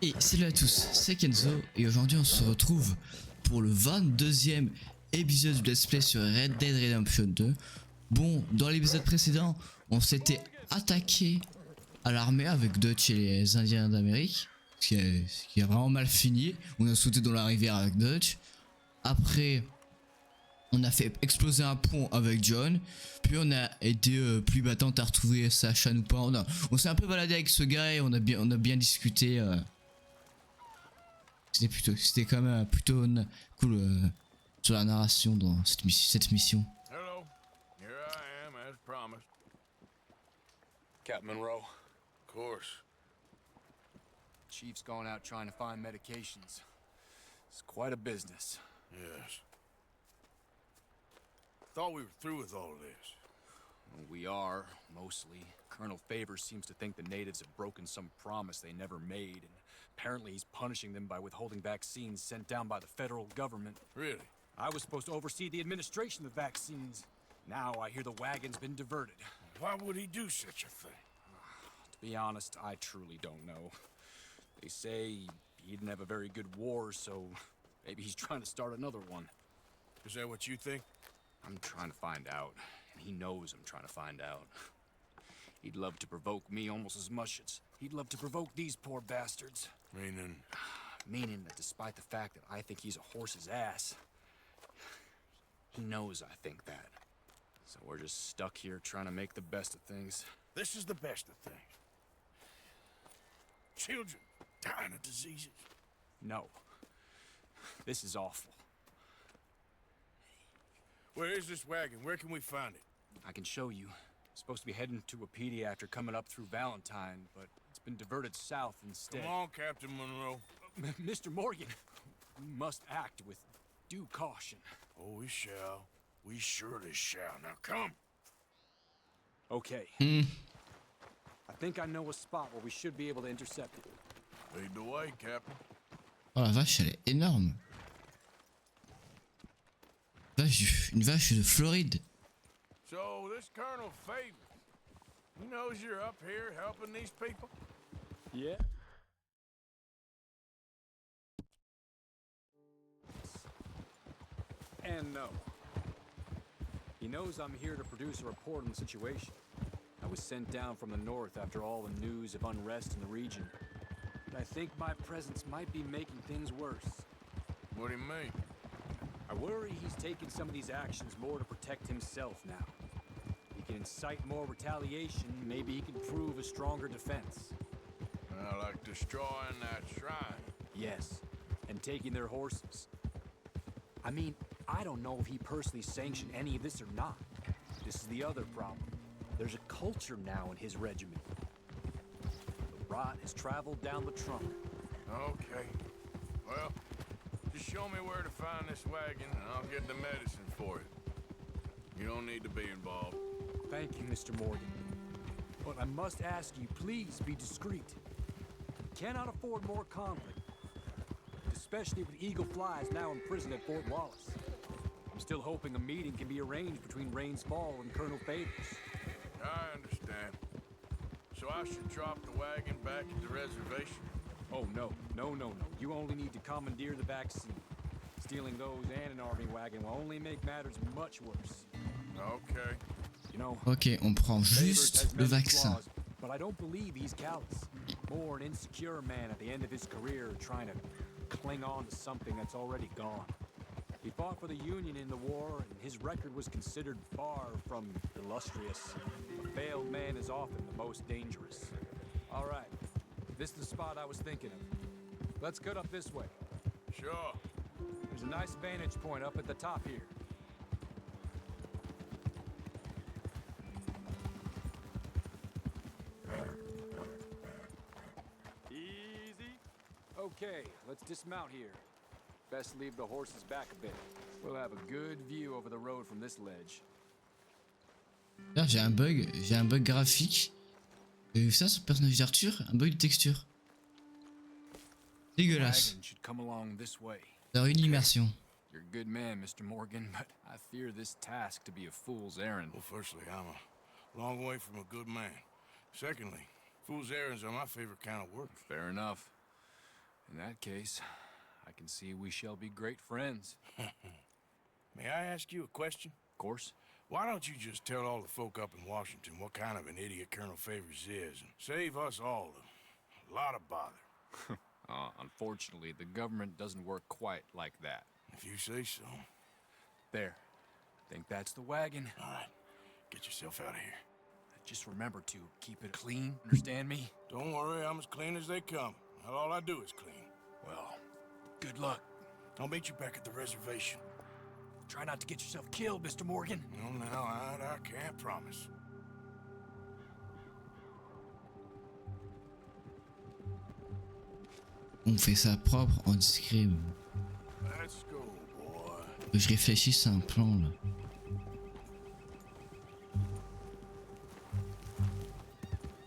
Et salut à tous, c'est Kenzo et aujourd'hui on se retrouve pour le 22e épisode du Let's Play sur Red Dead Redemption 2. Bon, dans l'épisode précédent, on s'était attaqué à l'armée avec Dutch et les Indiens d'Amérique, ce qui a vraiment mal fini. On a sauté dans la rivière avec Dutch. Après, on a fait exploser un pont avec John. Puis on a été pluie battante à retrouver sa chanoupa. On s'est un peu baladé avec ce gars et on a bien discuté. C'était quand même plutôt cool sur la narration dans cette mission. Hello, here I am as promised. Captain Monroe. Of course. Chief's gone out trying to find medications. It's quite a business. Yes. Thought we were through with all of this. Well, we are, mostly. Colonel Favors seems to think the natives have broken some promise they never made, and apparently he's punishing them by withholding vaccines sent down by the federal government. Really? I was supposed to oversee the administration of the vaccines. Now I hear the wagon's been diverted. Why would he do such a thing? To be honest, I truly don't know. They say he didn't have a very good war, so maybe he's trying to start another one. Is that what you think? I'm trying to find out, and he knows I'm trying to find out. He'd love to provoke me almost as much as he'd love to provoke these poor bastards. Meaning? Meaning that despite the fact that I think he's a horse's ass, he knows I think that. So we're just stuck here trying to make the best of things. This is the best of things. Children dying of diseases. No. This is awful. Where is this wagon? Where can we find it? I can show you. Supposed to be heading to a pediatric coming up through Valentine, but it's been diverted south instead. Come on, Captain Monroe. Mr. Morgan, we must act with due caution. Oh, we shall. We surely shall. Now come. Okay. I think I know a spot where we should be able to intercept it. Lead the way, Captain. Oh la vache, elle est énorme. Une vache de Floride. So, this Colonel Favors, he knows you're up here helping these people? Yeah. And no. He knows I'm here to produce a report on the situation. I was sent down from the north after all the news of unrest in the region. But I think my presence might be making things worse. What do you mean? I worry he's taking some of these actions more to protect himself now. He can incite more retaliation, maybe he can prove a stronger defense. Like destroying that shrine. Yes, and taking their horses. I mean, I don't know if he personally sanctioned any of this or not. This is the other problem. There's a culture now in his regiment. The rot has traveled down the trunk. Okay. Well, just show me where to find this wagon and I'll get the medicine for it. You don't need to be involved. Thank you, Mr. Morgan. But I must ask you, please be discreet. We cannot afford more conflict. Especially with Eagle Flies now in prison at Fort Wallace. I'm still hoping a meeting can be arranged between Rains Fall and Colonel Favors. I understand. So I should drop the wagon back at the reservation? Oh, no. You only need to commandeer the vaccine. Stealing those and an army wagon will only make matters much worse. Okay. You know, Ok, on prend juste le vaccin. But I don't believe he's callous. More an insecure man at the end of his career trying to cling on to something that's already gone. He fought for the Union in the war, and his record was considered far from illustrious. A failed man is often the most dangerous. All right, this is the spot I was thinking of. Let's cut up this way. Sure. There's a nice vantage point up at the top here. Easy. Okay, let's dismount here. Best leave the horses back a bit. We'll have a good view over the road from this ledge. Là, j'ai un bug graphique. Vous avez vu ça sur le personnage d'Arthur? Un bug de texture. Dégueulasse. Wagon should come along this way. Dans une immersion. You're a good man, Mr. Morgan, but I fear this task to be a fool's errand. Well, firstly, I'm a long way from a good man. Secondly, fool's errands are my favorite kind of work. Fair enough. In that case, I can see we shall be great friends. May I ask you a question? Of course. Why don't you just tell all the folk up in Washington what kind of an idiot Colonel Favors is and save us all a lot of bother? Unfortunately, the government doesn't work quite like that. If you say so. There. Think that's the wagon. All right, get yourself out of here. Just remember to keep it clean, understand me? Don't worry, I'm as clean as they come. Not all I do is clean. Well, good luck. I'll meet you back at the reservation. Try not to get yourself killed, Mr. Morgan. No, now, I can't promise. On fait ça propre, en discret. Let's go, boy. Je réfléchisse à un plan là.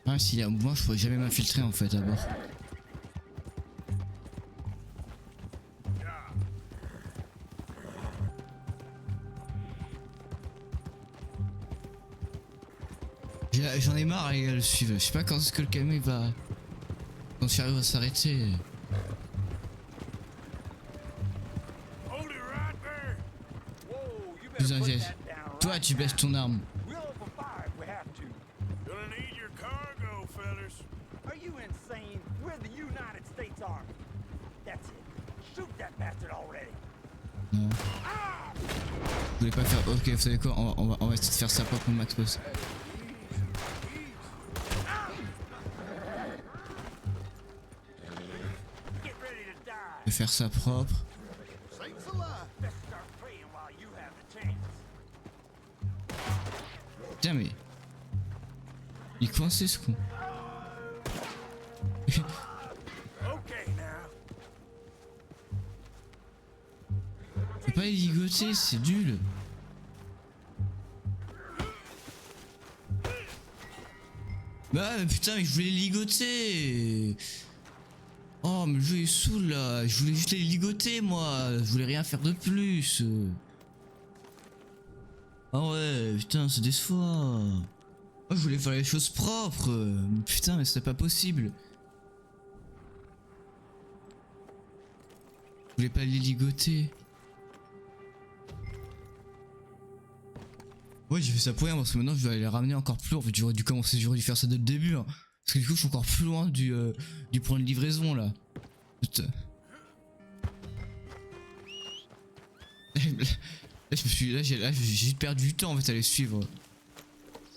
Ah, s'il y a un mouvement, je pourrais jamais m'infiltrer en fait à bord. J'en ai marre les gars, le suivre. Je sais pas quand est-ce que le camion il va. Quand il arrive à s'arrêter. Hold it right there. Plus un geste. Toi tu baisses ton arme. We'll open fire if we have to. Gonna need your cargo, fellas. Are you insane? We're the United States Army. That's it. Shoot that bastard already. Non. Vous voulez pas faire. Ok, vous savez quoi, on va essayer de faire ça propre au max boss. Get ready to die. Je vais faire ça propre. Best start praying while you have the chance. Putain mais. Il est coincé ce con. Okay now. Je peux pas les ligoter, c'est nul. Bah putain mais je voulais les ligoter. Oh mais le jeu est saoul là. Je voulais juste les ligoter moi. Je voulais rien faire de plus. Ah ouais putain c'est décevant. Moi je voulais faire les choses propres. Putain mais c'est pas possible. Je voulais pas les ligoter. Ouais j'ai fait ça pour rien parce que maintenant je vais aller les ramener encore plus loin. En fait j'aurais dû faire ça dès le début hein. Parce que du coup je suis encore plus loin du point de livraison là. Putain. Là j'ai juste perdu du temps en fait à les suivre. Moi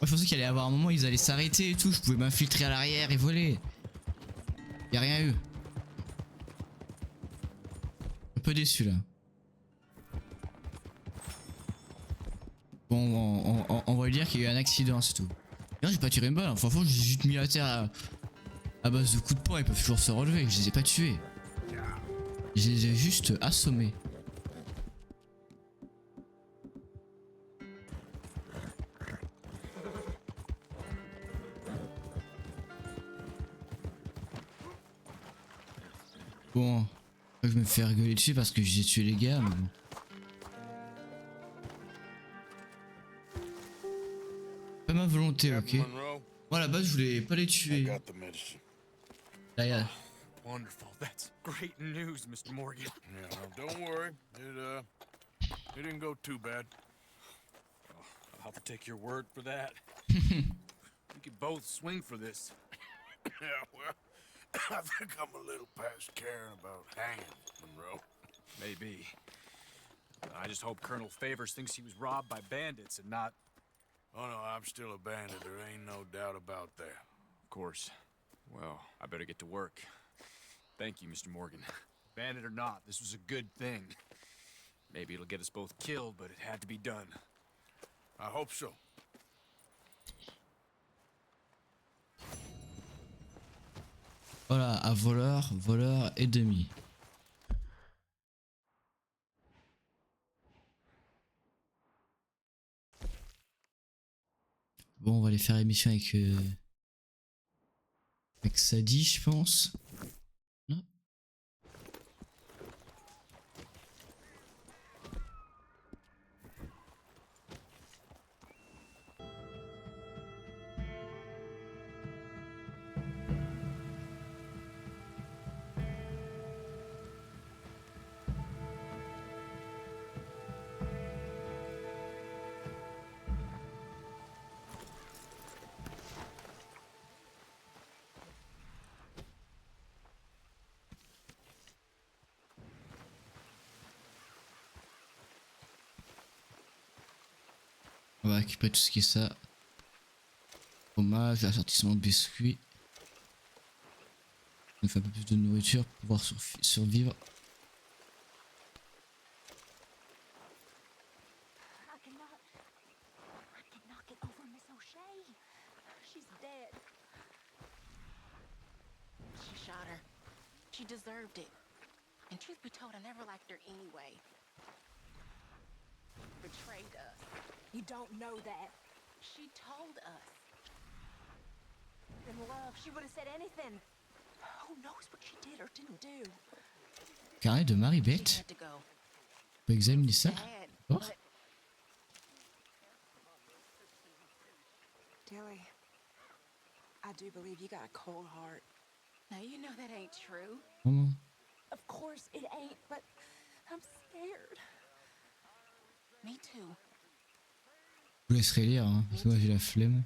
je pensais qu'il allait y avoir un moment où ils allaient s'arrêter et tout. Je pouvais m'infiltrer à l'arrière et voler. Y'a rien eu. Un peu déçu là. Bon, on va lui dire qu'il y a eu un accident, c'est tout. Non, j'ai pas tiré une balle, hein. Franchement, j'ai juste mis à terre à base de coups de poing, ils peuvent toujours se relever. Je les ai pas tués. Je les ai juste assommés. Bon, je me fais rigoler dessus parce que j'ai tué les gars, mais bon. Pas ma volonté, ok. Moi à la base je voulais pas les tuer. Là, y a... Wonderful. That's great news, Mr. Morgan. Yeah, well, don't worry. It didn't go too bad. I'll have to take your word for that. We could both swing for this. Yeah, well, I think I'm a little past caring about hanging, Monroe. Maybe. I just hope Colonel Favors thinks he was robbed by bandits and not... Oh no, I'm still a bandit. There ain't no doubt about that. Of course. Well, I better get to work. Thank you, Mr. Morgan. Bandit or not, this was a good thing. Maybe it'll get us both killed, but it had to be done. I hope so. Voilà, à voleur et demi. Bon, on va aller faire l'émission avec Sadie, je pense. Non. On va récupérer tout ce qui est ça. Fromage, assortissement de biscuits. Ça nous fait un peu plus de nourriture pour pouvoir survivre. I cannot get over Miss O'Shea. She's dead. She shot her. She deserved it. And truth be told, I never liked her anyway. Betrayed us. You don't know that. She told us. In love, she would have said anything. Who knows what she did or didn't do? Carnet de She Marie-Beth. had to go. On peut examiner ça. Bad, Oh. but Tilly, I do believe you got a cold heart. now you know that ain't true. Vraiment. Of course it ain't, but I'm scared. Me too. Je vous laisserai lire, hein, parce que moi j'ai la flemme.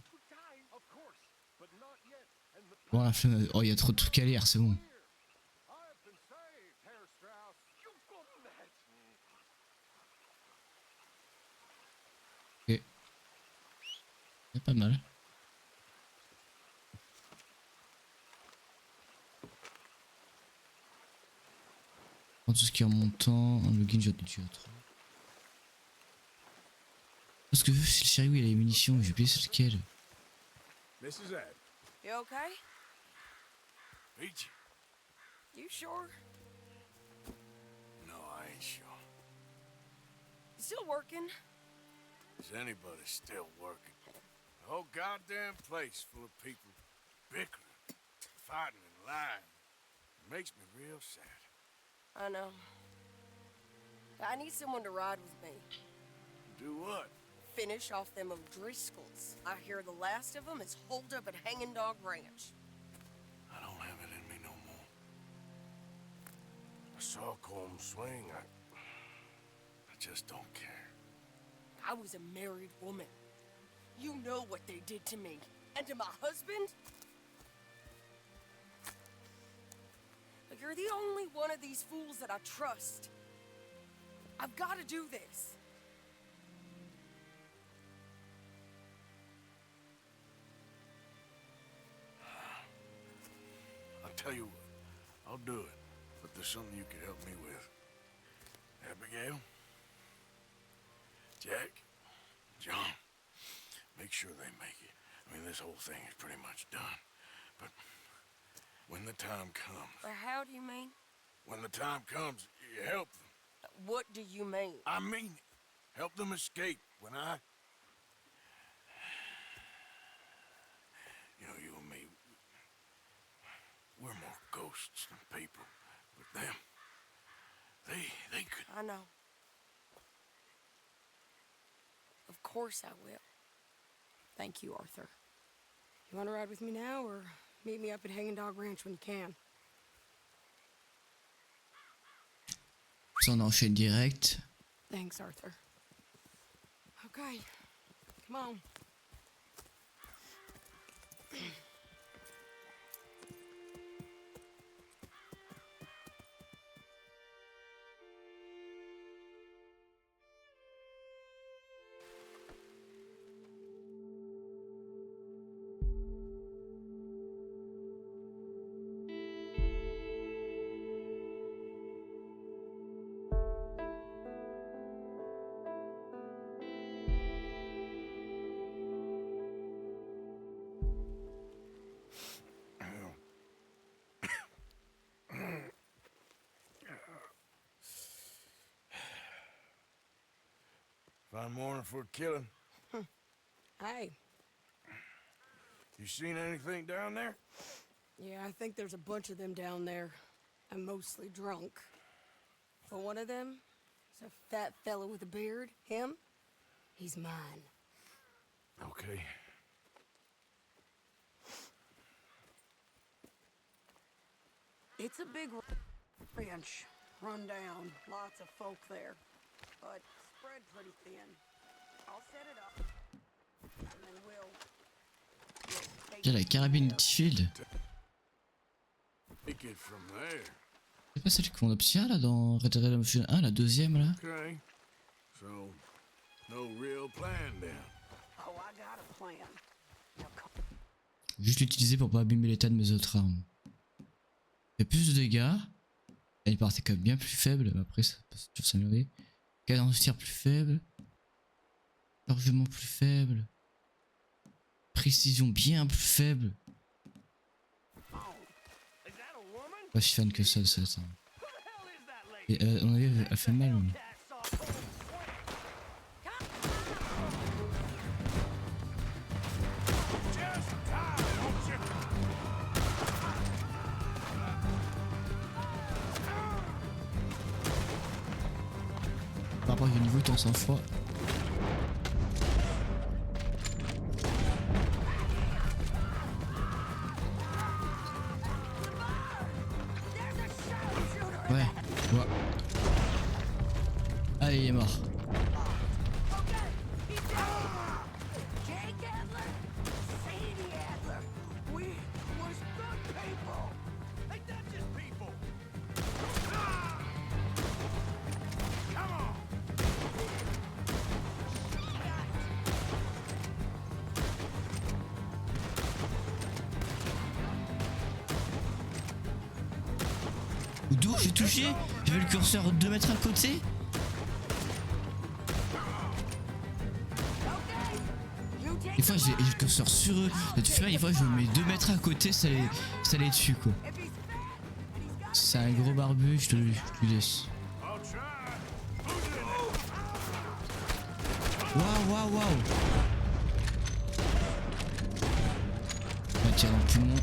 Bon, la flemme. Oh, il y a trop de trucs à lire, c'est bon. Ok. C'est pas mal. Prends tout ce qui est en montant. Un login, j'ai déjà trop. Parce que c'est le chéri où il y a les munitions, j'ai oublié c'est lequel. Mrs. Adler. You okay? Peach? You sure? No, I ain't sure. You still working? Is anybody still working? The whole goddamn place full of people bickering, fighting, and lying. It makes me real sad. I know. I need someone to ride with me. Do what? Finish off them O'Driscolls. I hear the last of them is holed up at Hanging Dog Ranch. I don't have it in me no more. I saw Colm swing. I just don't care. I was a married woman. You know what they did to me. And to my husband? But you're the only one of these fools that I trust. I've got to do this. I'll tell you what. I'll do it. But there's something you could help me with. Abigail? Jack? John? Make sure they make it. I mean, this whole thing is pretty much done. But when the time comes... How do you mean? When the time comes, you help them. What do you mean? I mean it. Help them escape when I... You know, you and me, we're more ghosts than people. But them, they could... I know. Of course I will. Thank you, Arthur. You want to ride with me now, or meet me up at Hanging Dog Ranch when you can? Ça, on enchaîne direct. Thanks, Arthur. Okay, come on. Fine morning for a killing. Hey, You seen anything down there? yeah, I think there's a bunch of them down there. I'm mostly drunk. But one of them is a fat fella with a beard. Him, he's mine. Okay. It's a big ranch, run down, lots of folk there, but spread pretty thin. I'll set it up, and then we'll take J'ai la carabine Field. Take it from there. C'est pas celle qu'on obtient là dans Red Dead Redemption 1, la deuxième là? Okay. So, no real plan then. I got a plan. Now come. Juste l'utiliser pour pas abîmer l'état de mes autres armes. Fait plus de dégâts. Elle partait quand même bien plus faible. Après ça peut toujours s'améliorer. Cadence de tir plus faible. Largement plus faible. Précision bien plus faible. Pas si fan que ça de cette arme. Et on avait elle fait mal. Mais... Par rapport au niveau ton sang-froid. Ouais. Allez, il est mort. Jake Adler, Sadie Adler, we was good people. Ain't that just people? Come on! D'où j'ai touché? J'avais le curseur 2 mètres à côté. Des fois j'ai le curseur sur eux. Des fois je me mets 2 mètres à côté, ça les tue quoi. C'est un gros barbu, je te lui laisse. Waouh. On tire dans le poumon.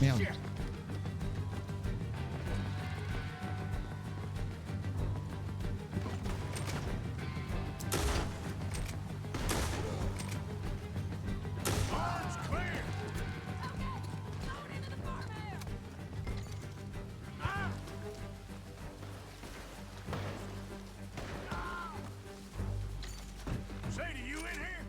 Merde. Sadie, you in here?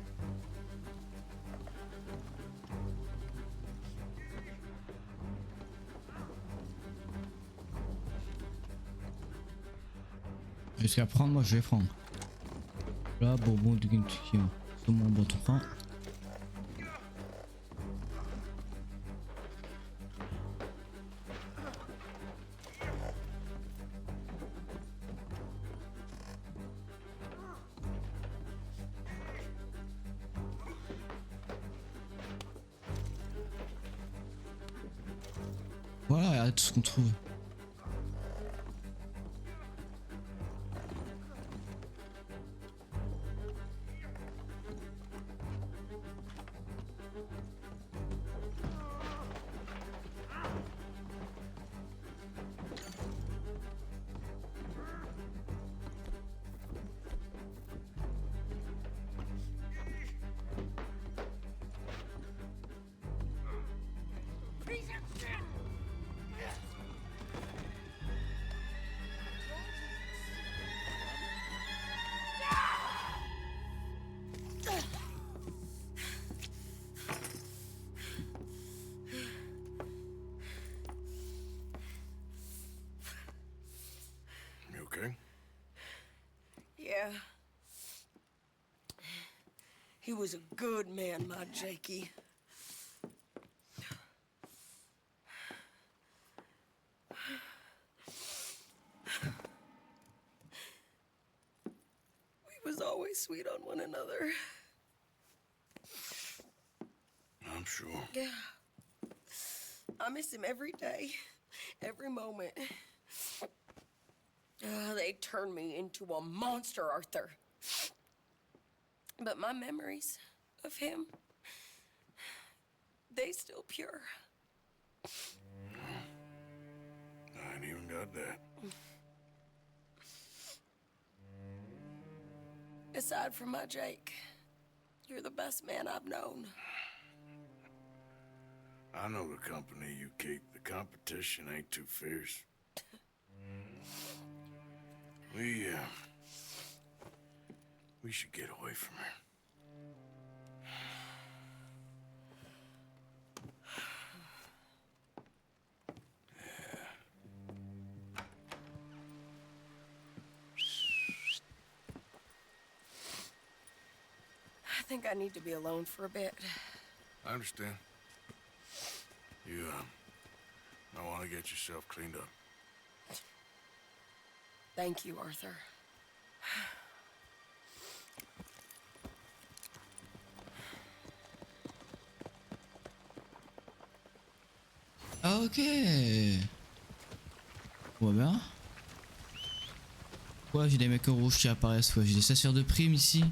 Jusqu'à prendre, moi je vais prendre. Là, bonbon du game qui sur mon bâton fin. Voilà, regardez tout ce qu'on trouve. You okay? Yeah. He was a good man, my Jakey. We was always sweet on one another. I'm sure. Yeah. I miss him every day, every moment. They turned me into a monster, Arthur. But my memories of him, they still pure. I ain't even got that. Aside from my Jake, you're the best man I've known. I know the company you keep. The competition ain't too fierce. We should get away from her. think I need to be alone for a bit. I understand. You, I want to get yourself cleaned up. Thank you, Arthur. Ok. On va bien. Ouais, j'ai des mecs en rouge qui apparaissent. Ouais, j'ai des chasseurs de primes ici.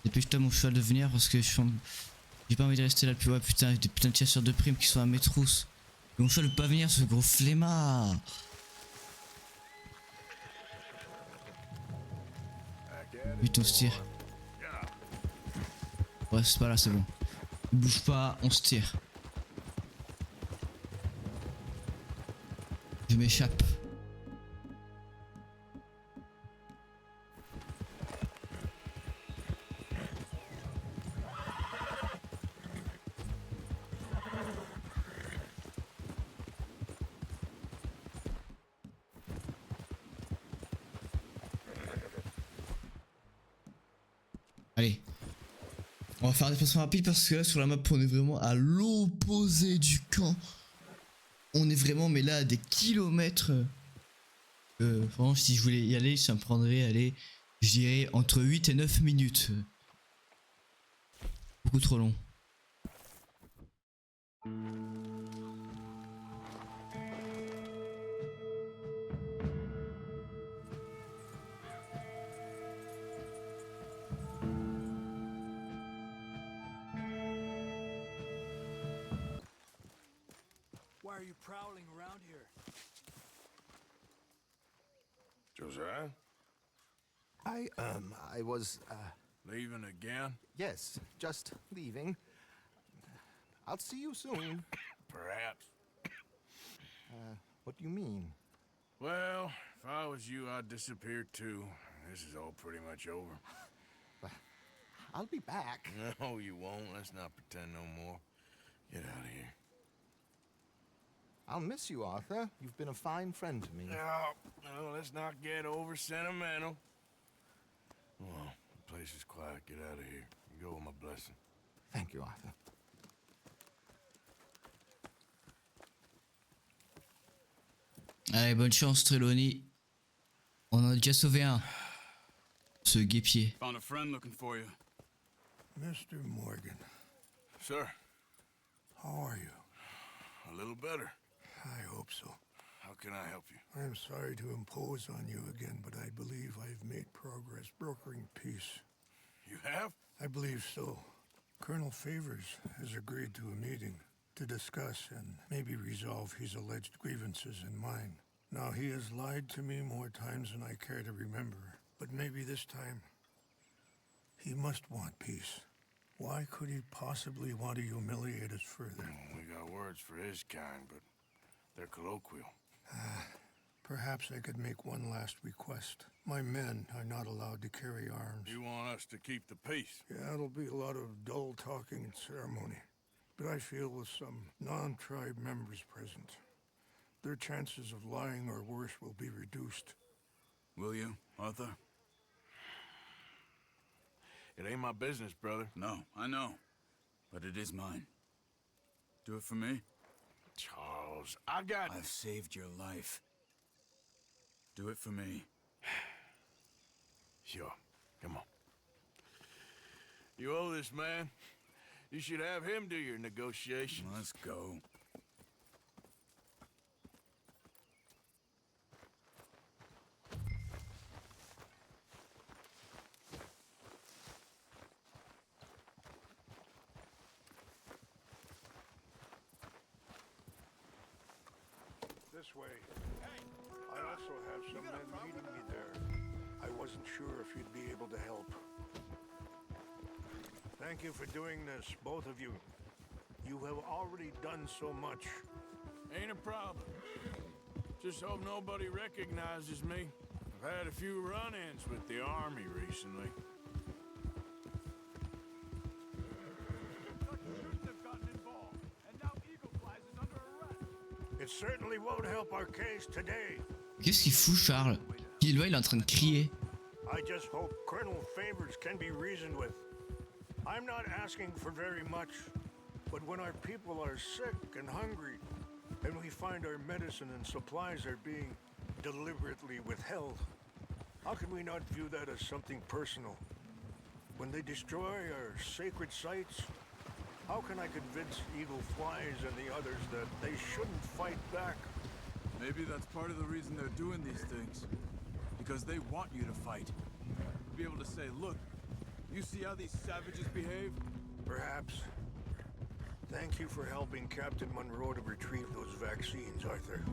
Dépêche-toi mon cheval de venir parce que j'ai pas envie de rester là plus. Ouais, putain, j'ai des putains de chasseurs de primes qui sont à mes trousses. Mon cheval veut pas venir, ce gros flemmard. Vite, on se tire. Ouais, c'est pas là, c'est bon. Bouge pas, on se tire. Je m'échappe. Allez. On va faire un déplacement rapide parce que là sur la map on est vraiment à l'opposé du camp. On est vraiment mais là à des kilomètres. Vraiment si je voulais y aller ça me prendrait aller je dirais entre 8 et 9 minutes. Beaucoup trop long. Why are you prowling around here? Josiah? I was, Leaving again? yes, just leaving. I'll see you soon. Perhaps. What do you mean? Well, if I was you, I'd disappear too. This is all pretty much over. I'll be back. No, you won't. Let's not pretend no more. Get out of here. I'll miss you, Arthur. You've been a fine friend to me. No, let's not get over sentimental. Well, the place is quiet. Get out of here. You go with my blessing. Thank you, Arthur. Allez, bonne chance Trelawney. On en a déjà sauvé un. Ce guépier. Found a friend looking for you. Mr. Morgan. Sir. How are you? A little better. I hope so. How can I help you? I am sorry to impose on you again, but I believe I've made progress brokering peace. You have? I believe so. Colonel Favors has agreed to a meeting to discuss and maybe resolve his alleged grievances and mine. Now, he has lied to me more times than I care to remember, but maybe this time he must want peace. Why could he possibly want to humiliate us further? We got words for his kind, but they're colloquial. Perhaps I could make one last request. My men are not allowed to carry arms. You want us to keep the peace? Yeah, it'll be a lot of dull talking and ceremony. But I feel with some non-tribe members present, their chances of lying or worse will be reduced. Will you, Arthur? It ain't my business, brother. No, I know. But it is mine. Do it for me? Charles, I got... I've saved your life. Do it for me. Sure. Come on. You owe this man. You should have him do your negotiations. Let's go. This way. I also have some men meeting me there. I wasn't sure if you'd be able to help. Thank you for doing this, both of you. You have already done so much. Ain't a problem. Just hope nobody recognizes me. I've had a few run-ins with the army recently. It certainly won't help our case today. Qu'est-ce qu'il fout Charles? Il est en train de crier. I just hope Colonel Favors can be reasoned with. I'm not asking for very much, but when our people are sick and hungry, and we find our medicine and supplies are being deliberately withheld, how can we not view that as something personal? When they destroy our sacred sites, how can I convince Eagle Flies and the others that they shouldn't fight back? Maybe that's part of the reason they're doing these things. Because they want you to fight. To be able to say, look, you see how these savages behave? Perhaps. Thank you for helping Captain Monroe to retrieve those vaccines, Arthur.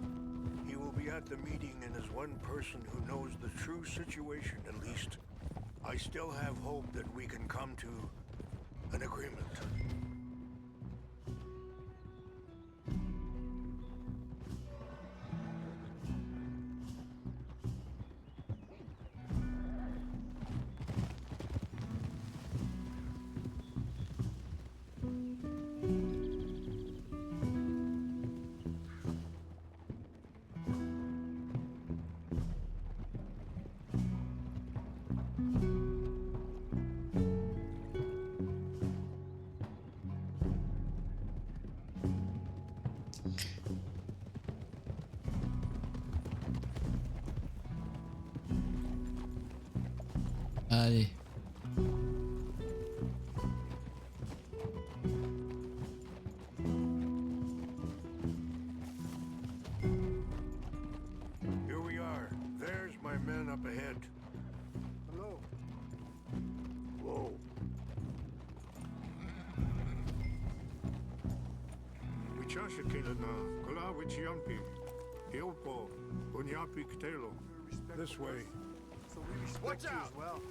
He will be at the meeting and is one person who knows the true situation, at least. I still have hope that we can come to an agreement. Allez. Here we are. There's my men up ahead. Hello. Whoa. This way. So we respect Watch you out. as well.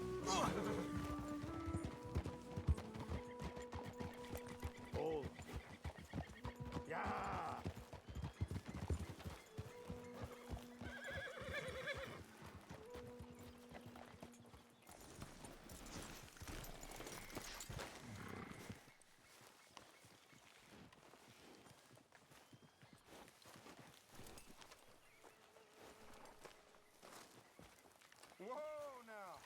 Hold. Yeah. Whoa, now.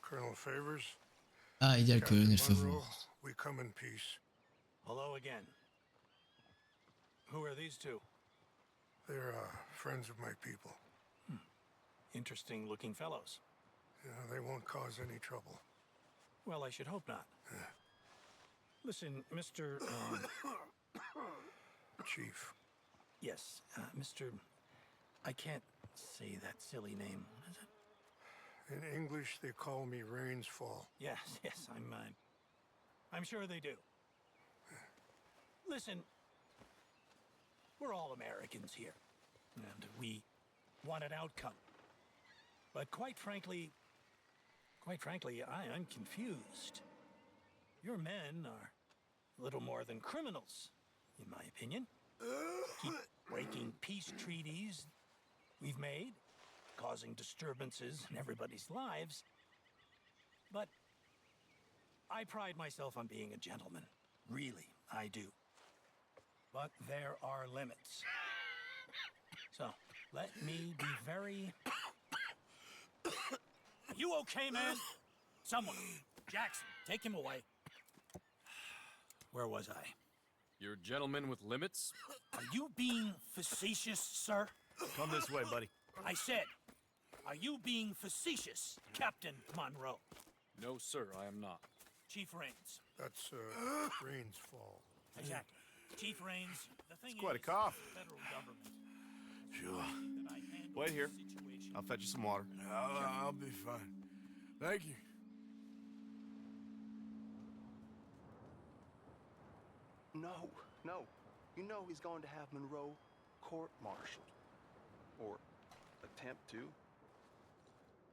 Colonel Favors. Ah, il y a le Captain colonel Monroe, Favre. we come in peace. Hello again. Who are these two? They're friends of my people. Interesting looking fellows. Yeah, they won't cause any trouble. Well, I should hope not. Listen, Mr. Chief. Yes, Mr. I can't say that silly name. What is it? In English, they call me Rainsfall. Yes, I'm sure they do. Listen, we're all Americans here, and we want an outcome. But quite frankly, I'm confused. Your men are little more than criminals, in my opinion. Keep breaking peace treaties we've made, causing disturbances in everybody's lives. But I pride myself on being a gentleman. Really, I do. But there are limits. So, let me be very... Are you okay, man? Someone. Jackson, take him away. Where was I? You're a gentleman with limits? Are you being facetious, sir? Come this way, buddy. I said, are you being facetious, Captain Monroe? No, sir, I am not. Chief Raines. That's Rainsfall. Exactly. Chief Raines, the thing It's quite a is, cough. the federal government. Sure. That I handle Wait here. the situation. I'll fetch you some water. I'll be fine. Thank you. No. You know he's going to have Monroe court-martialed. Or attempt to.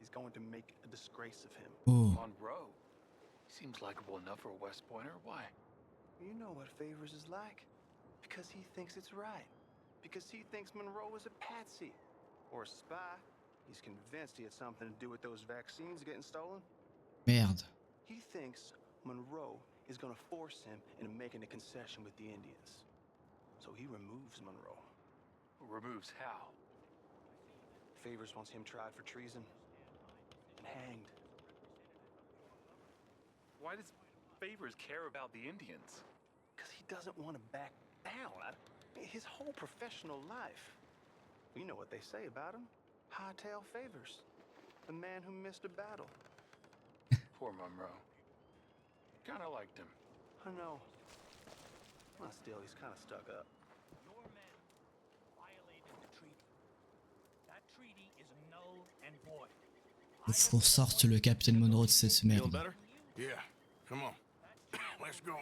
He's going to make a disgrace of him. Oh. Monroe? He seems likable enough for a West Pointer. Why? You know what Favors is like. Because he thinks it's right. Because he thinks Monroe is a patsy. Or a spy. He's convinced he had something to do with those vaccines getting stolen. Merde. He thinks Monroe is gonna force him into making a concession with the Indians. So he removes Monroe. Removes how? Favors wants him tried for treason and hanged. Why does Favors care about the Indians? Because he doesn't want to back down. His whole professional life. You know what they say about him. Hightail Favors. The man who missed a battle. Poor Monroe. Kinda liked him. I know. Well, still, he's kind of stuck up. Your men violated the treaty. That treaty is null and void. Faut qu'on sorte le capitaine Monroe de cette merde. Yeah, come on. Let's go.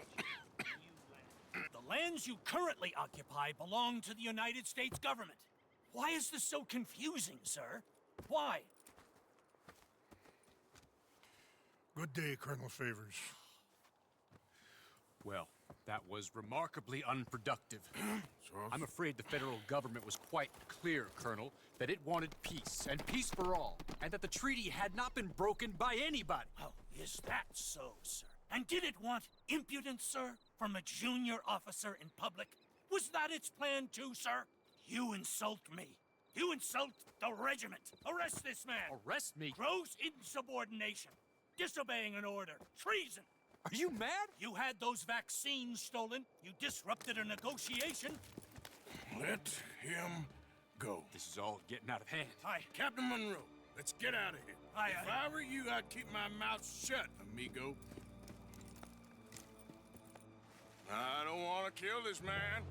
The lands you currently occupy belong to the United States government. Why is this so confusing, sir? Why? Good day, Colonel Favors. Well, that was remarkably unproductive. I'm afraid the federal government was quite clear, Colonel, that it wanted peace, and peace for all, and that the treaty had not been broken by anybody. Oh, is that so, sir? And did it want impudence, sir, from a junior officer in public? Was that its plan too, sir? You insult me. You insult the regiment. Arrest this man. Arrest me? Gross insubordination. Disobeying an order. Treason. Are you mad? You had those vaccines stolen. You disrupted a negotiation. Let him go. This is all getting out of hand. Captain Monroe, let's get out of here. If I were you, I'd keep my mouth shut, amigo. I don't want to kill this man,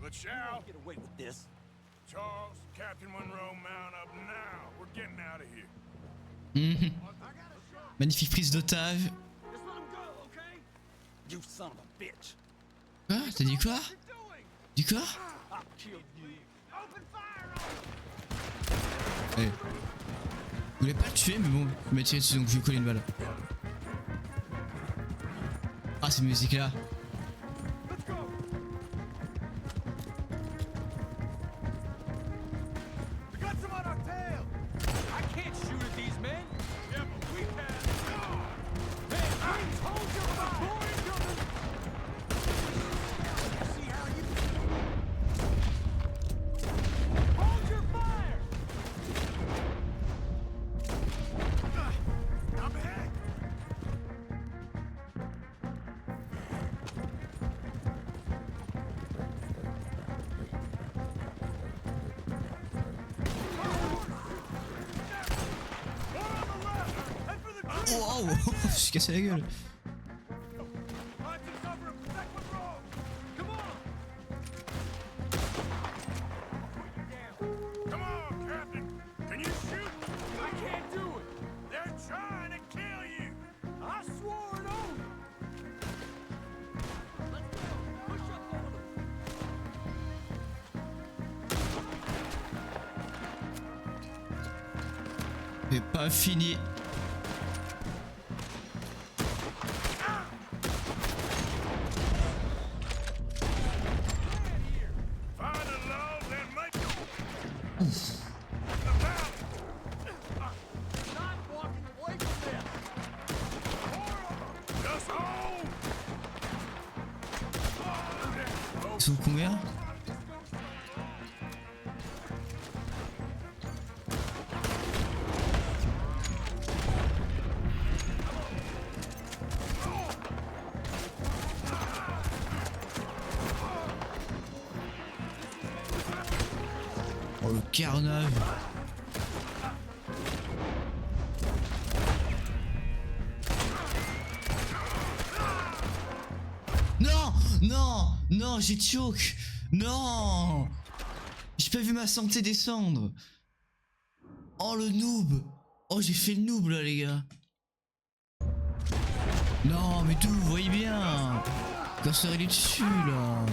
but shall. Get away with this. Charles, Captain Monroe, mount up now. We're getting out of here. Magnifique prise d'otage. Just let him go, okay? You son of a bitch. Quoi? T'as dit quoi? Dis quoi? I'll kill you. Open fire Eh. Je voulais pas le tuer, mais bon, il m'a tiré dessus donc je lui ai collé une balle. Ah, cette musique là. Oh, je me suis cassé la gueule. C'est pas fini. Ils sont combien? Oh le carnage. Non, non, non, j'ai choke. Non, j'ai pas vu ma santé descendre. Oh le noob. Oh j'ai fait le noob là les gars. Non mais tout, vous voyez bien. Curseur il est dessus là.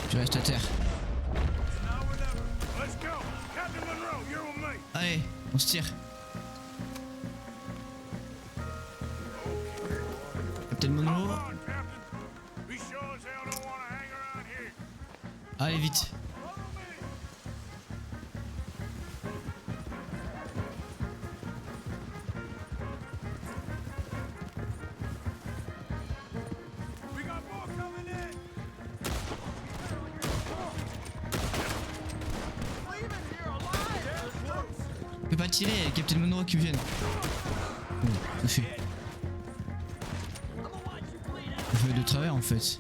Je reste à terre. Allez, on se tire. Captain Monroe. Allez vite. Je peux pas tirer, il y a Captain Monroe qui viennent. Oh, touché. Je vais de travers en fait.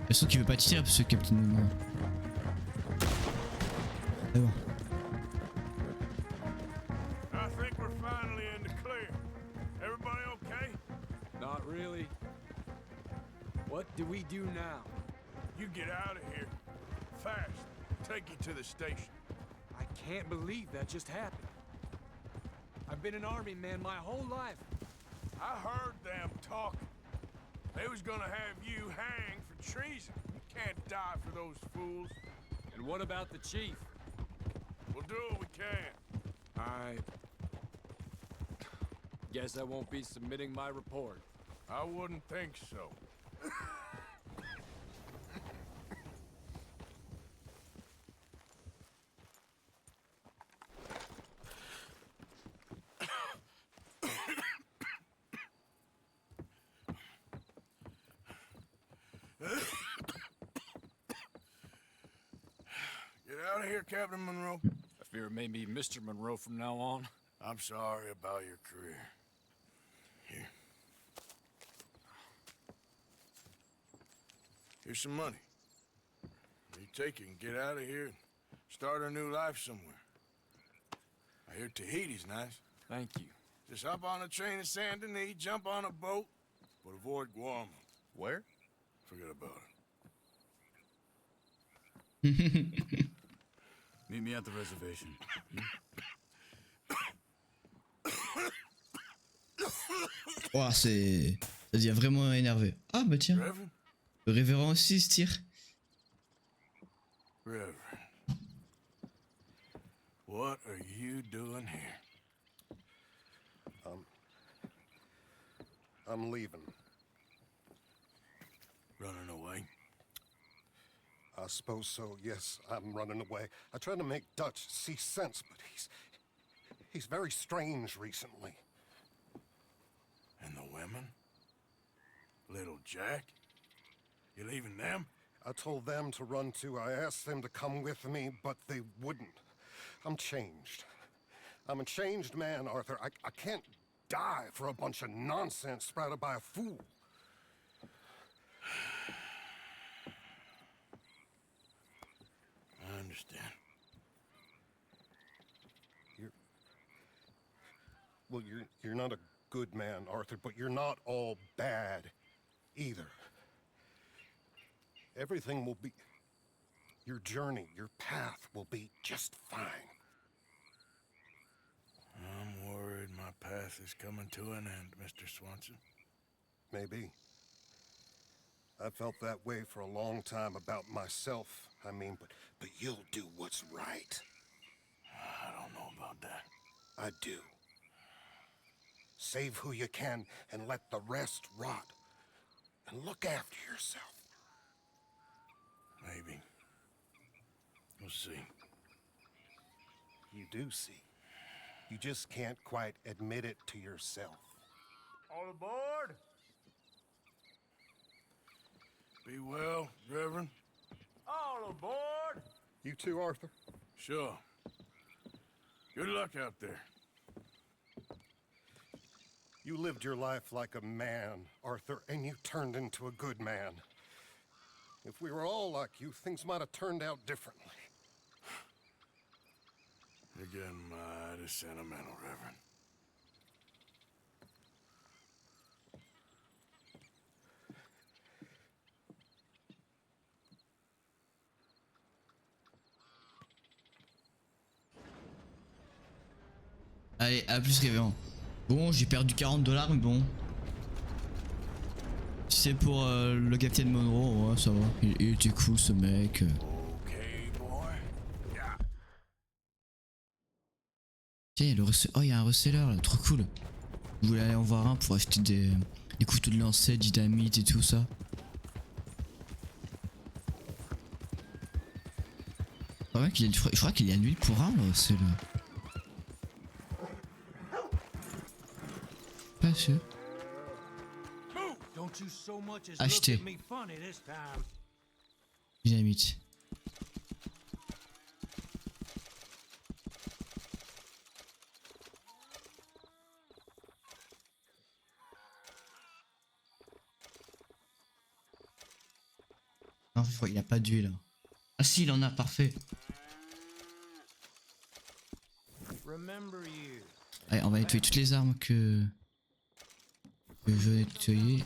Je sens qu'il veut pas tirer parce que Captain Monroe. C'est bon. I think we're finally in the clear. Everybody okay? Not really. What do we do now? You get out of here. Fast. Take you to the station. I can't believe that just happened. I've been an army man my whole life. I heard them talking. They was gonna have you hanged for treason. You can't die for those fools. And what about the chief? We'll do what we can. I guess I won't be submitting my report. I wouldn't think so. Get out of here, Captain Monroe. I fear it may be Mr. Monroe from now on. I'm sorry about your career. Here. Here's some money. You take it and get out of here and start a new life somewhere. I hear Tahiti's nice. Thank you. Just hop on a train to Saint Denis, jump on a boat, but avoid Guam. Where? Forget about it. Meet me at the reservation. Oh, c'est... Ça devient vraiment énervé. Ah bah tiens. Reverend? Le révérend aussi se tire. Reverend. What are you doing here? I'm leaving. Running away? I suppose so, yes, I'm running away. I tried to make Dutch see sense, but he's very strange recently. And the women? Little Jack? You leaving them? I told them to run too. I asked them to come with me, but they wouldn't. I'm changed. I'm a changed man, Arthur. I can't die for a bunch of nonsense sprouted by a fool. I understand. You're not a good man, Arthur, but you're not all bad either. Everything will be... Your journey, your path will be just fine. I'm worried my path is coming to an end, Mr. Swanson. Maybe. I felt that way for a long time about myself, I mean, but you'll do what's right. I don't know about that. I do. Save who you can and let the rest rot. And look after yourself. Maybe. We'll see. You do see. You just can't quite admit it to yourself. All aboard! Be well, Reverend. All aboard! You too, Arthur? Sure. Good luck out there. You lived your life like a man, Arthur, and you turned into a good man. If we were all like you, things might have turned out differently. You're getting mighty sentimental, Reverend. Allez, à plus révérend. Bon, j'ai perdu 40 $, mais bon. Si c'est pour le Captain Monroe, ouais, ça va. Il était cool ce mec. Tiens, il y a oh, il y a un reseller là, trop cool. Je voulais aller en voir un pour acheter des couteaux de lancer, dynamite et tout ça. Ouais, je crois qu'il y a une huile pour arbre, c'est le. Pas sûr. Acheter. Dynamite. Non, je crois qu'il a pas d'huile. Ah si, il en a, parfait. Allez, on va nettoyer toutes les armes que je veux nettoyer.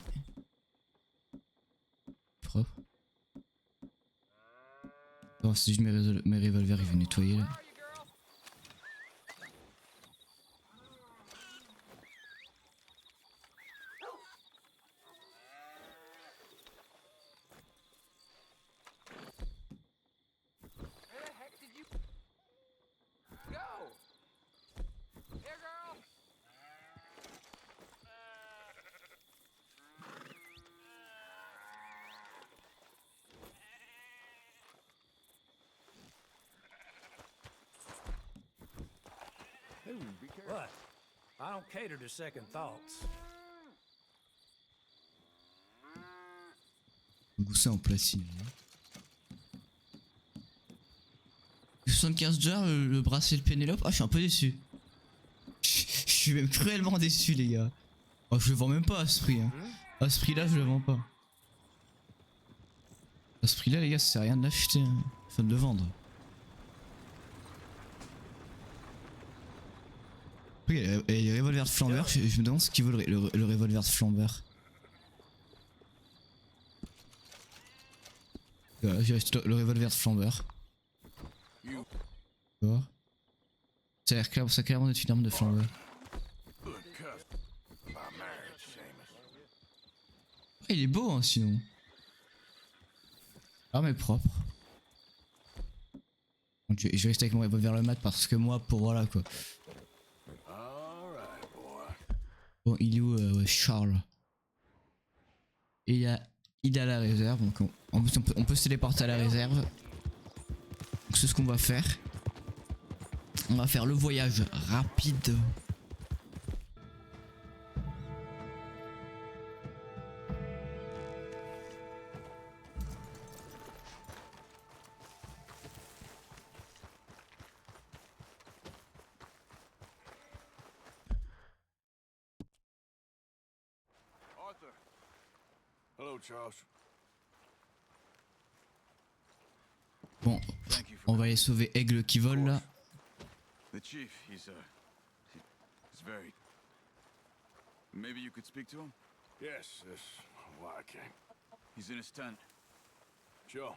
Propre. Non, c'est juste mes revolvers, ils vont nettoyer là. What? I don't cater to second thoughts. Gousset en platine. 75 dollars le bracelet de Pénélope. Ah, je suis un peu déçu. Je suis même cruellement déçu, les gars. Oh, je le vends même pas à ce prix. Hein. À ce prix là, je le vends pas. À ce prix là, les gars, ça sert à rien de l'acheter. Hein. Enfin, de le vendre. Et les revolvers de flambeur, je me demande ce qu'il vaut le revolver de flambeur. Voilà, j'ai acheté le revolver de flambeur. Ça a clairement d'être une arme de flambeur. Ah, il est beau hein, sinon. L'arme est propre. Donc, je vais rester avec mon revolver le mat parce que moi, pour voilà quoi. Bon, il est où ouais, Charles. Et il est à la réserve, donc en plus on peut se téléporter à la réserve. Donc c'est ce qu'on va faire. On va faire le voyage rapide. Hello, Charles. Bon, on va aller sauver Aigle qui vole là. The chief, he's very. Maybe you could speak to him? Yes, that's why I came. He's in his tent. Sure.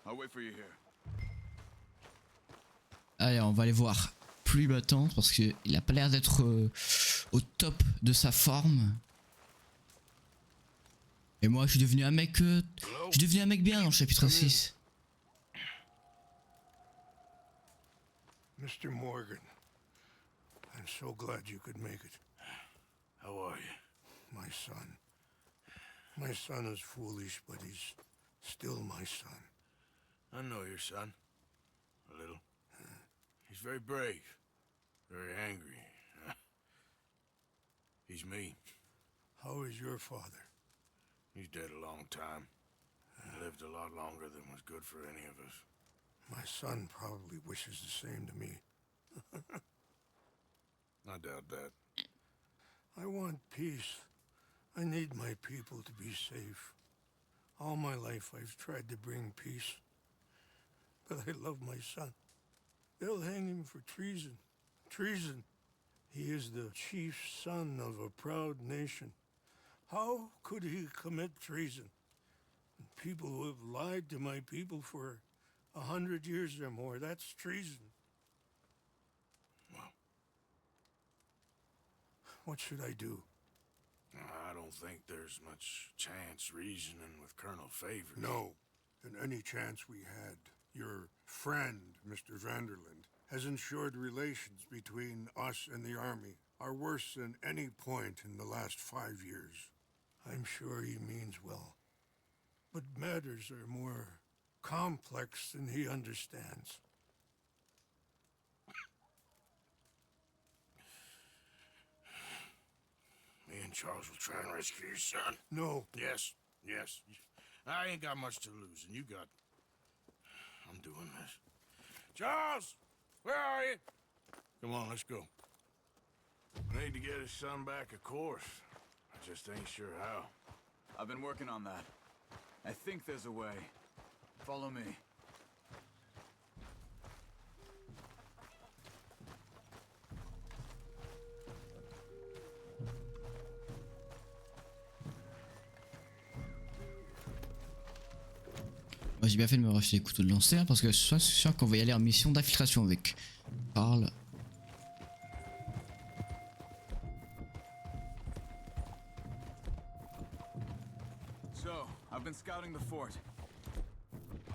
I'll wait for you here. Allez, on va aller voir plus battante parce qu'il a pas l'air d'être au top de sa forme. Et moi, je suis devenu un mec bien dans le chapitre 6. Mr. Morgan, I'm so glad you could make it. How are you? My son. My son is foolish, but he's still my son. I know your son. A little. He's very brave. Very angry. He's mean. How is your father? He's dead a long time. He lived a lot longer than was good for any of us. My son probably wishes the same to me. I doubt that. I want peace. I need my people to be safe. All my life I've tried to bring peace. But I love my son. They'll hang him for treason. Treason. He is the chief son of a proud nation. How could he commit treason? People who have lied to my people for 100 years or more, that's treason. Well. What should I do? I don't think there's much chance reasoning with Colonel Favors. No. In any chance we had, your friend, Mr. Vanderland, has ensured relations between us and the army are worse than any point in the last 5 years. I'm sure he means well. But matters are more complex than he understands. Me and Charles will try and rescue your son. No. Yes, yes. I ain't got much to lose, and you got... I'm doing this. Charles! Where are you? Come on, let's go. I need to get his son back, of course. I just ain't sure how. I've been working on that. I think there's a way. Follow me. Moi j'ai bien fait de me racheter des couteaux de lancer hein, parce que je suis sûr qu'on va y aller en mission d'infiltration avec Carl. So, I've been scouting the fort.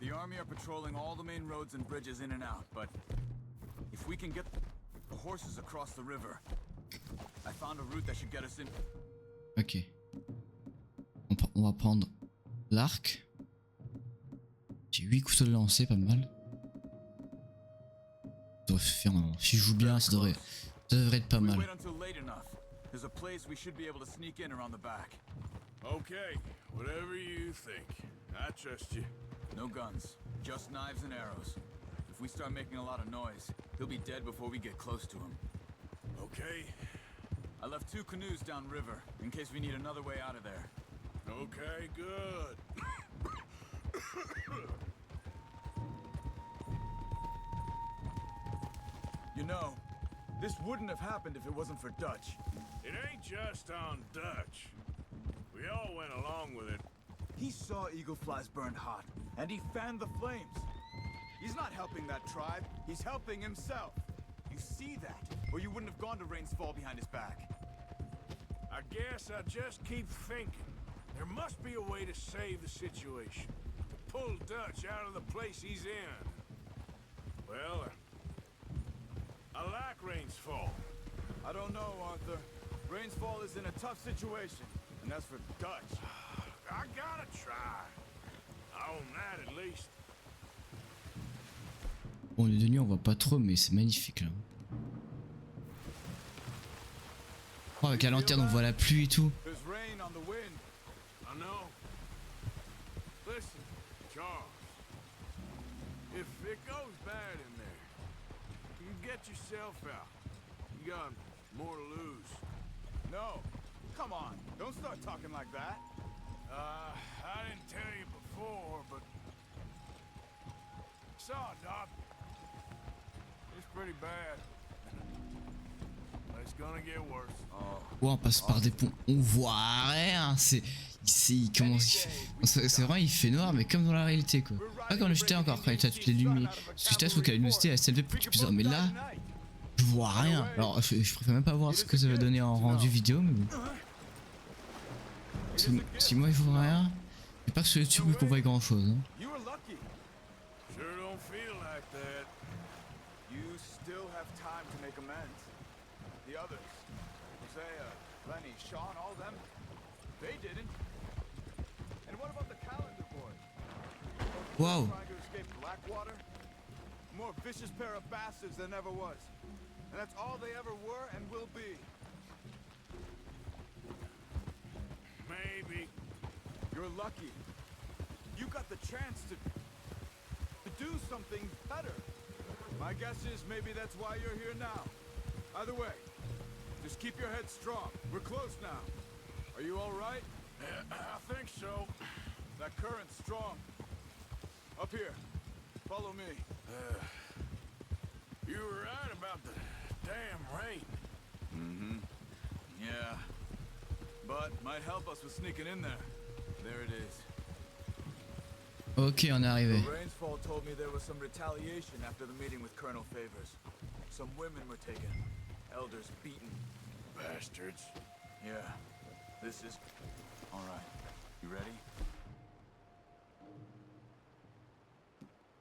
The army are patrolling all the main roads and bridges in and out, but if we can get the horses across the river, I found a route that should get us in. Ok. On va prendre l'arc. J'ai 8 couteaux de lancer, pas mal. Ça devrait faire si je joue bien, ça devrait être pas mal. There's a place we should be able to sneak in around the back. Okay, whatever you think. I trust you. No guns, just knives and arrows. If we start making a lot of noise, he'll be dead before we get close to him. Okay. I left 2 canoes downriver, in case we need another way out of there. Okay, good. You know, this wouldn't have happened if it wasn't for Dutch. It ain't just on Dutch. We all went along with it. He saw eagle flies burned hot, and he fanned the flames. He's not helping that tribe, he's helping himself. You see that, or you wouldn't have gone to Rain's Fall behind his back. I guess I just keep thinking. There must be a way to save the situation. To pull Dutch out of the place he's in. Well, I like Rain's Fall. I don't know, Arthur. Rain's Fall is in a tough situation. And as for Dutch... I gotta try. I own that at least. Bon, les de nuit on voit pas trop, mais c'est magnifique là. Oh, avec la lanterne on voit la pluie et tout. There's rain on the wind. I know. Listen, Charles. If it goes bad in there, you get yourself out. You got more to lose. No. Come on. Don't start talking like that. I didn't tell you before, but saw a doctor. It's pretty bad. It's gonna get worse. Ouais, on passe par des ponts, on voit rien. C'est vraiment il fait noir, mais comme dans la réalité quoi. Pas quand j'étais encore, quand il était toutes les lumières. Parce que j'étais trouvé qu'à la luminosité elle s'élevait pour que tu puisses. Mais là, je vois rien. Alors je préfère même pas voir ce que ça va donner en rendu vidéo, mais bon. Si moi je vois rien, c'est pas que sur YouTube qu'on voit grand chose. Hein. Sure don't feel like that. You still have time to make amends. The others, Hosea, Lenny, Sean, all them, they didn't. And what about the calendar boys? Wow. Trying to escape Blackwater? More vicious pair of bastards than ever was. And that's all they ever were and will be. Maybe. You're lucky. You got the chance to do something better. My guess is maybe that's why you're here now. Either way, just keep your head strong. We're close now. Are you all right? I think so. That current's strong. Up here. Follow me. You were right about the damn rain. Mm-hmm. Yeah. But might help us with sneaking in there. There it is. Ok, on est arrivé. Rain's Fall told me there was some retaliation after the meeting with Colonel Favors. Some women were taken. Elders beaten. Bastards. Yeah. This is... Alright. You ready?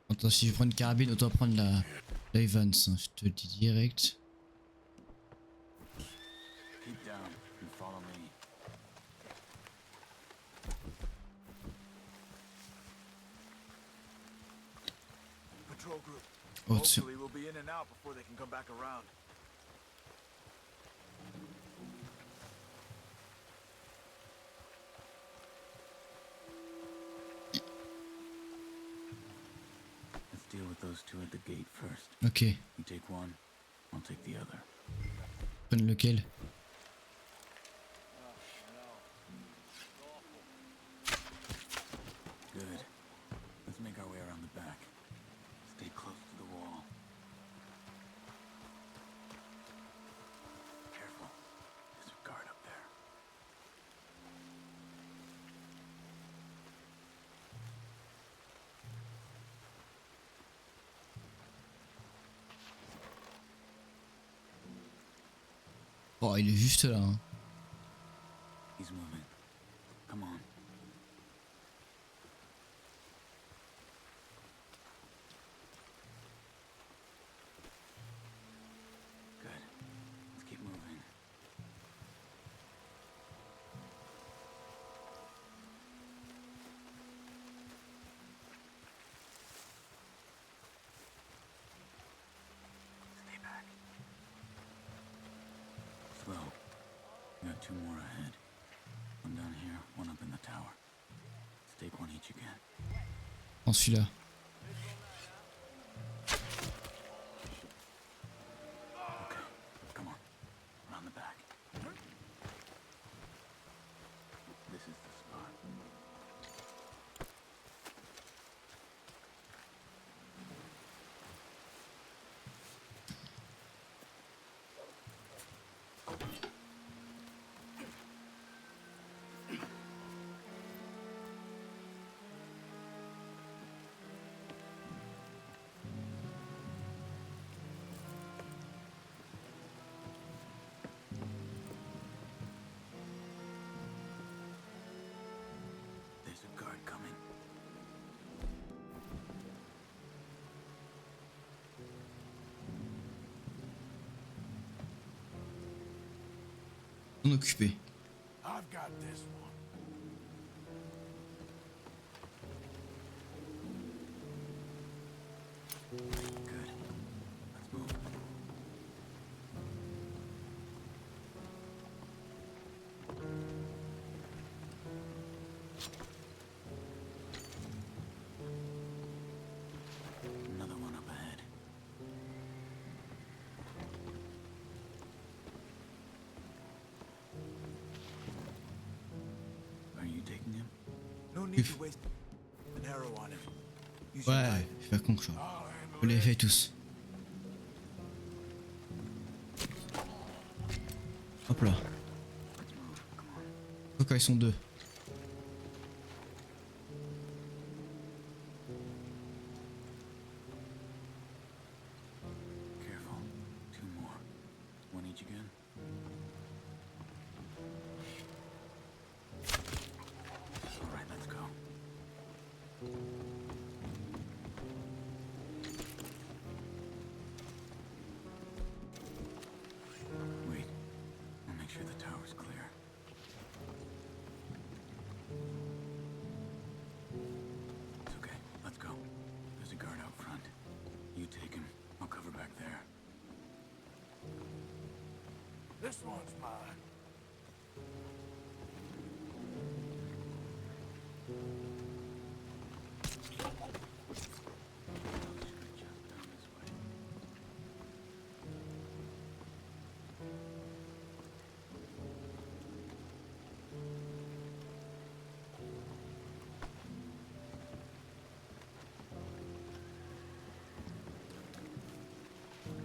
Attends, si je prends une carabine, autant prendre la Evans, hein, je te le dis direct. Keep down and follow me. patrol group. Oh, tiens. Hopefully we'll be in and out before they can come back around. Let's deal with those two at the gate first. Ok. You take one, I'll take the other. Prenne lequel? Good. Let's make our way around the back. Stay close to the wall. Careful. There's a guard up there. Oh, il est juste là. Hein. He's moving. Come on. Good. Let's keep moving. Stay back. Slow. We got two more ahead. One down here, one up in the tower. Let's take one each again. Prends celui-là. Okay, come on. Around the back. This is the spot. There's a guard coming. On occupé. I've got this one. Good. Let's move. Another one up ahead. Are you taking him? No need to waste an arrow on him. Use your Ouais, knife. je suis pas con, je crois. Vous l'avez fait tous. Hop là. Pourquoi ils sont deux? Careful. Two more. One each again. All right, let's go. Wait. I'll make sure the tower's clear. It's okay. Let's go. There's a guard out front. You take him. I'll cover back there. This one's mine.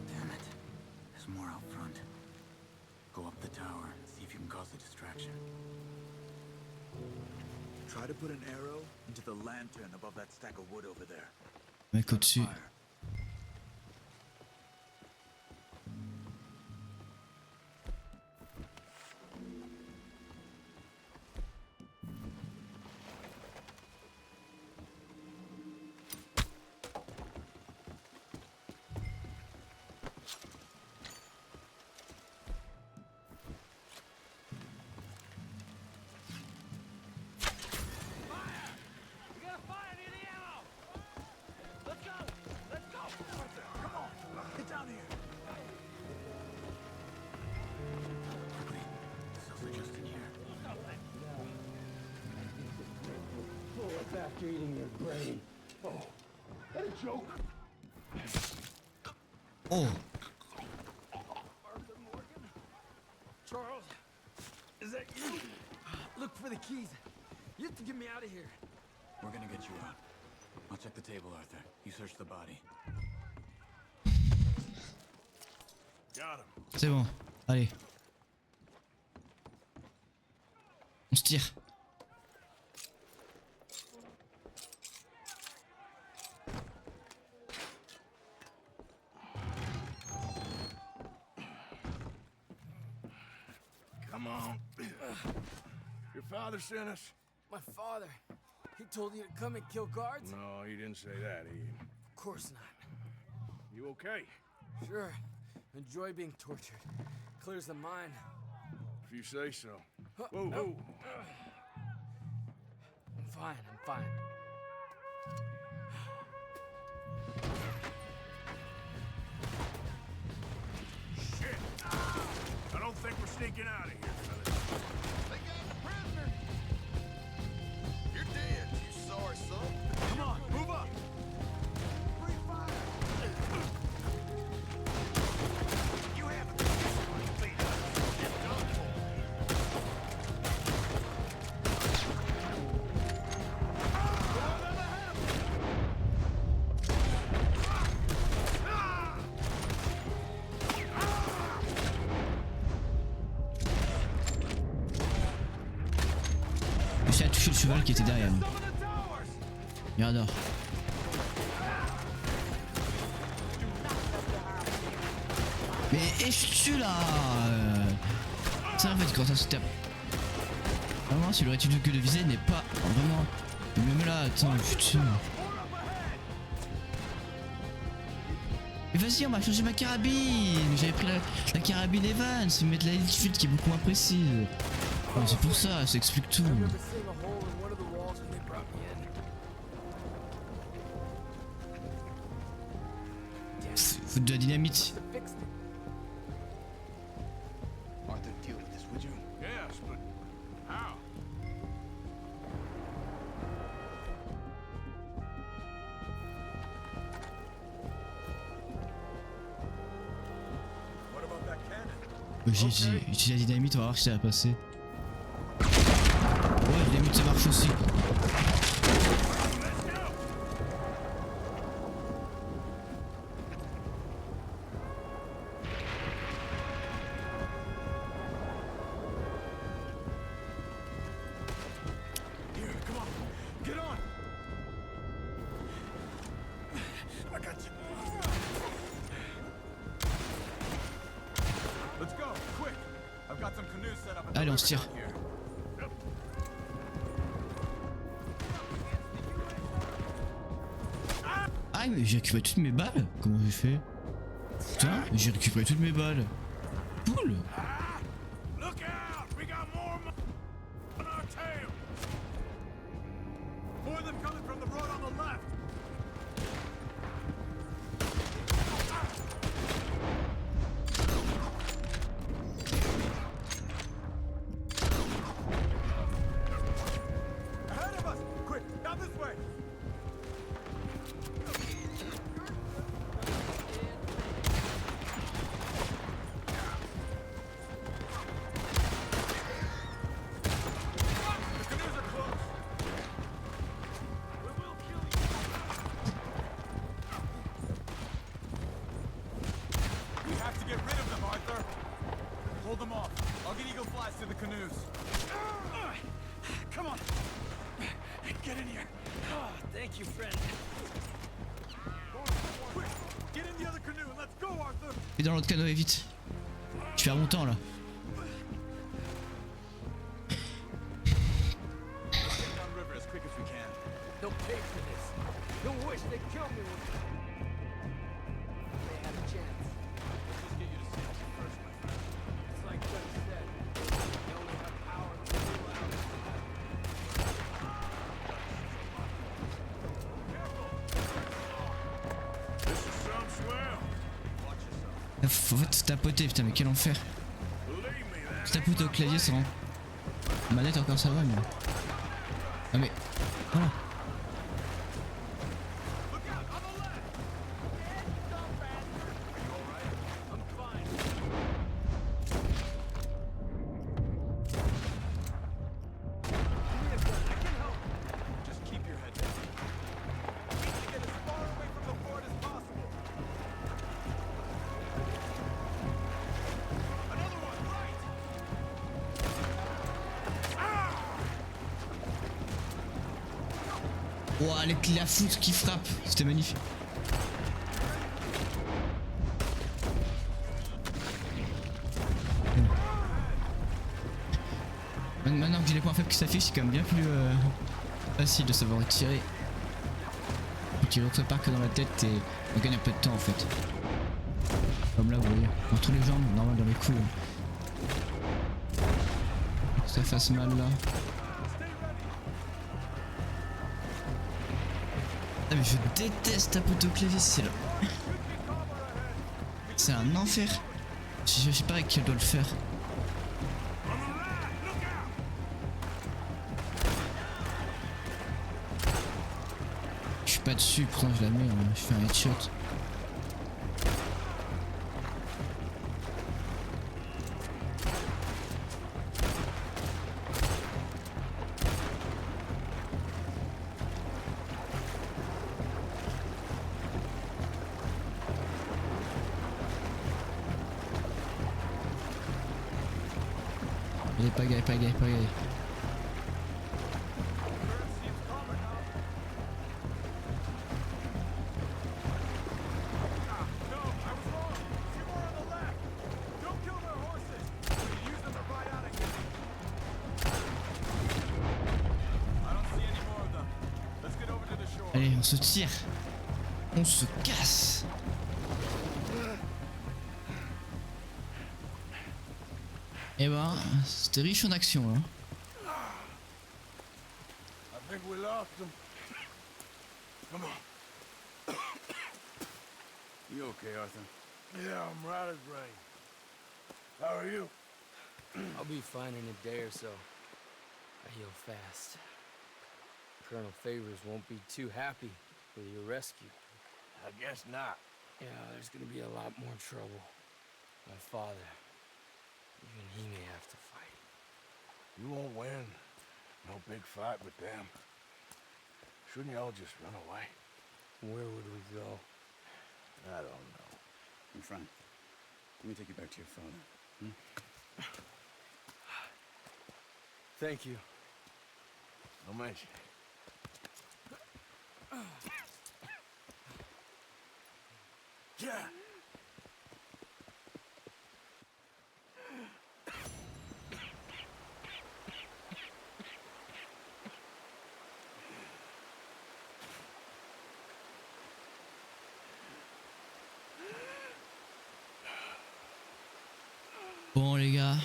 Damn it. There's more out front. Go up the tower and see if you can cause a distraction. Try to put an arrow into the lantern above that stack of wood over there. Mec au-dessus. Fire. after eating your brain. Oh, that a joke? Oh. Arthur Morgan? Charles, is that you? Look for the keys. You have to get me out of here. We're gonna get you out. I'll check the table, Arthur. You search the body. Got him. C'est bon. Allez. On se tire. Come on. Your father sent us? My father. He told you to come and kill guards? No, he didn't say that. Of course not. You okay? Sure. Enjoy being tortured. Clears the mind. If you say so. Whoa, whoa. I'm fine, I'm fine. Shit! I don't think we're sneaking out of here, fellas. They got the prisoner! You're dead, you sorry son. Come on, move up! Free fire! You haven't been feet up. You're done for. J'ai touché le cheval qui était derrière nous. J'adore. Mais es-tu là Ça en fait quand ça se tape. Vraiment si l'attitude que de viser n'est pas vraiment. Même là, attends, putain. Mais vas-y, on va changer ma carabine. J'avais pris la carabine Evans, mettre la Litfield qui est beaucoup moins précise. Oh, c'est pour ça, ça explique tout. Foutre de la dynamite. Arthur, deal with this, would you? Yes, but how? What about that cannon? J'ai utilisé la dynamite, on va voir si ça va passer. Ouais, la dynamite ça marche aussi. Here, come on. Get on! I got you. Let's go, quick! I've got some canoes set up at the Allez, on river se tire. down here. Ah mais j'ai récupéré toutes mes balles. Comment j'ai fait? Putain, j'ai récupéré toutes mes balles. Cool. Look out! We got more on our tail! More of them coming from the road on the left! Ahead of us! Quick, down this way! The canoes are close! We will kill you! We have to get rid of them, Arthur! Hold them off. I'll get Eagle Flies to the canoes. Come on! Get in here! Oh, thank you, friend. Quick! Get in the other canoe and let's go, Arthur! Et dans l'autre canoë, vite. Je perds mon temps là. Get downriver as quick as we can. They'll pay for this. They'll wish they'd kill me when they had a chance. Let's just get you to safety first, my friend. It's like Doug said. They only have power to rule out. This is some swell. Watch yourself. En fait, tapoter, putain, mais quel enfer. Believe me, that Tapoter au clavier, ça rend. Manette encore ça va, mais. Ah mais. Voilà. Ouah, la foudre qui frappe, c'était magnifique. Maintenant que j'ai les points faibles qui s'affichent, c'est quand même bien plus facile de savoir tirer. Faut tirer autre part que dans la tête et on gagne un peu de temps en fait. Comme là vous voyez, dans tous les jambes, normal dans les coups. Ça fasse mal là. Ah mais je déteste tapoter au clavier, c'est là. C'est un enfer. Je sais pas avec qui elle doit le faire. Je suis pas dessus, pourtant je la mets, je fais un headshot. Allez, pagaille. Allez, on se tire. On se casse. Eh ben, c'était riche en action, hein. I think we lost him. Come on. You okay, Arthur? Yeah, I'm right as rain. How are you? I'll be fine in a day or so. I heal fast. Colonel Favors won't be too happy with your rescue. I guess not. Yeah, there's gonna be a lot more trouble. My father, even he may have to fight. You won't win. No big fight with them. Shouldn't y'all just run away? Where would we go? I don't know. In front. Let me take you back to your father. Hmm? Thank you. No mention. Yeah. Bon les gars,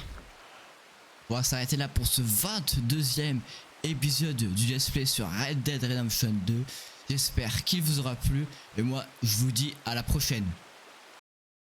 on va s'arrêter là pour ce 22e épisode du let's play sur Red Dead Redemption 2. J'espère qu'il vous aura plu et moi je vous dis à la prochaine.